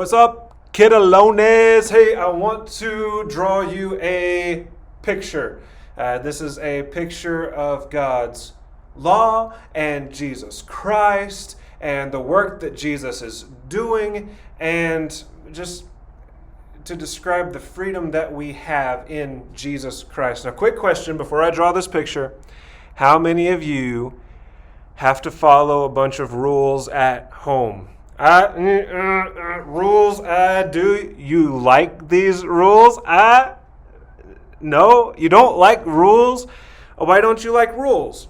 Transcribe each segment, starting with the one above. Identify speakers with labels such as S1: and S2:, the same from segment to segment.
S1: What's up, Kidalones? Hey, I want to draw you a picture. This is a picture of God's law and Jesus Christ and the work that Jesus is doing, and just to describe the freedom that we have in Jesus Christ. Now, quick question before I draw this picture. How many of you have to follow a bunch of rules at home? Rules. Do you like these rules? No, you don't like rules? Why don't you like rules?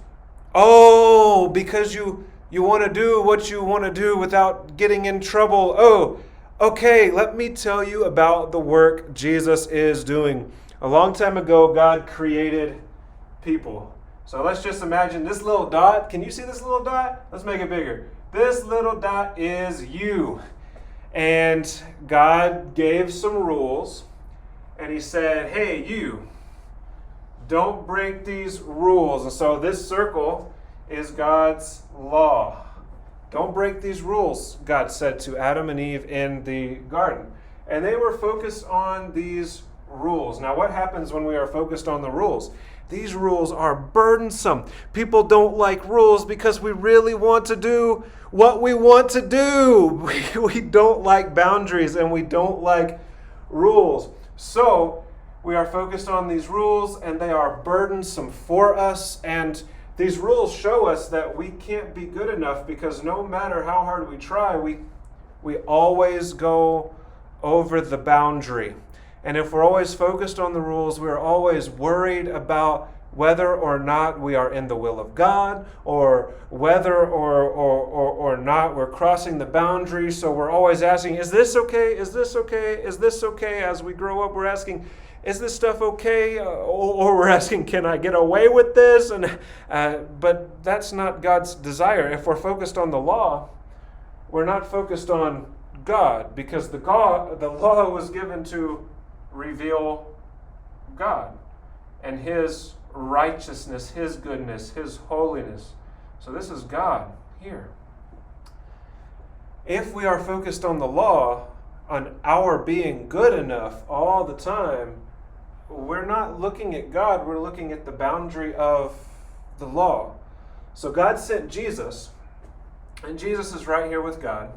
S1: Oh, because you want to do what you want to do without getting in trouble. Oh, okay, let me tell you about the work Jesus is doing. A long time ago, God created people. So let's just imagine this little dot. Can you see this little dot? Let's make it bigger. This little dot is you. And God gave some rules. And he said, hey, you, don't break these rules. And so this circle is God's law. Don't break these rules, God said to Adam and Eve in the garden. And they were focused on these rules. Now, what happens when we are focused on the rules? These rules are burdensome. People don't like rules because we really want to do what we want to do. We don't like boundaries and we don't like rules. So we are focused on these rules and they are burdensome for us. And these rules show us that we can't be good enough because no matter how hard we try, we always go over the boundary. And if we're always focused on the rules, we're always worried about whether or not we are in the will of God, or whether or not we're crossing the boundary. So we're always asking, is this okay? Is this okay? Is this okay? As we grow up, we're asking, is this stuff okay? Or we're asking, can I get away with this? But that's not God's desire. If we're focused on the law, we're not focused on God, because the law was given to reveal God and His righteousness, His goodness, His holiness. So this is God here. If we are focused on the law, on our being good enough all the time, we're not looking at God, we're looking at the boundary of the law. So God sent Jesus, and Jesus is right here with God.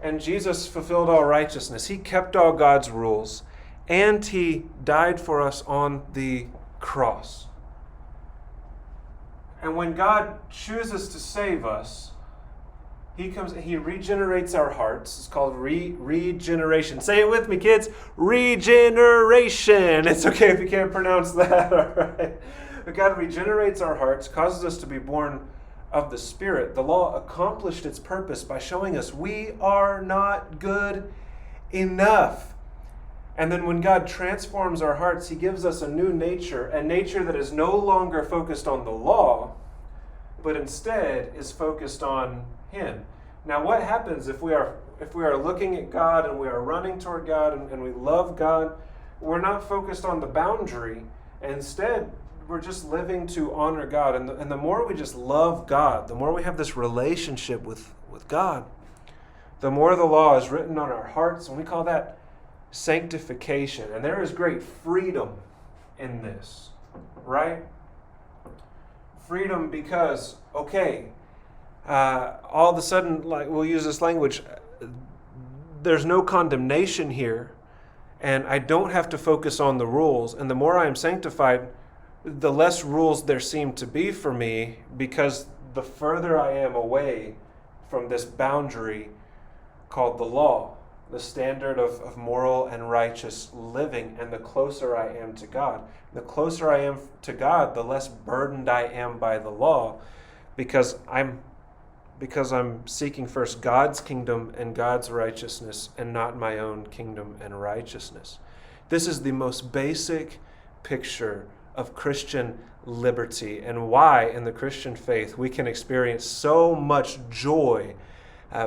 S1: And Jesus fulfilled all righteousness. He kept all God's rules. And He died for us on the cross. And when God chooses to save us, He comes and He regenerates our hearts. It's called regeneration. Say it with me, kids. Regeneration. It's okay if you can't pronounce that, all right? But God regenerates our hearts, causes us to be born of the Spirit. The law accomplished its purpose by showing us we are not good enough. And then when God transforms our hearts, He gives us a new nature, a nature that is no longer focused on the law, but instead is focused on Him. Now, what happens if we are looking at God and we are running toward God and we love God? We're not focused on the boundary. Instead, we're just living to honor God. And the more we just love God, the more we have this relationship with God, the more the law is written on our hearts, and we call that sanctification. And there is great freedom in this, right? Freedom because, okay, all of a sudden, like we'll use this language, there's no condemnation here, and I don't have to focus on the rules. And the more I am sanctified, the less rules there seem to be for me, because the further I am away from this boundary called the law, the standard of moral and righteous living, and the closer I am to God. The closer I am to God, the less burdened I am by the law, because I'm seeking first God's kingdom and God's righteousness, and not my own kingdom and righteousness. This is the most basic picture of Christian liberty, and why in the Christian faith we can experience so much joy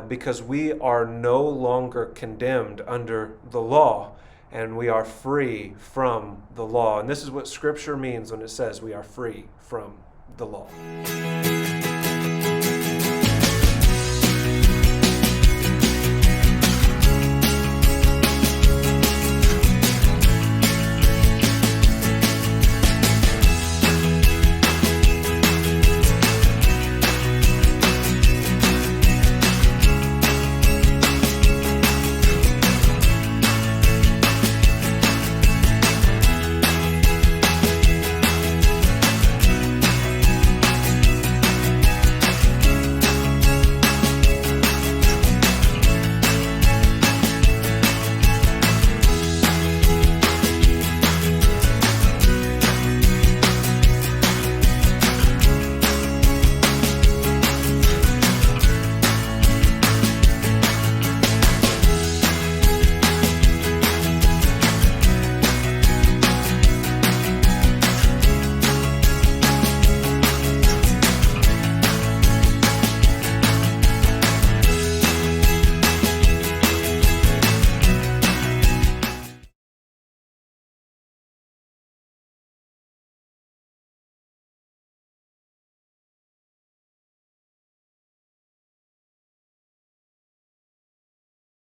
S1: because we are no longer condemned under the law, and we are free from the law. And this is what Scripture means when it says we are free from the law.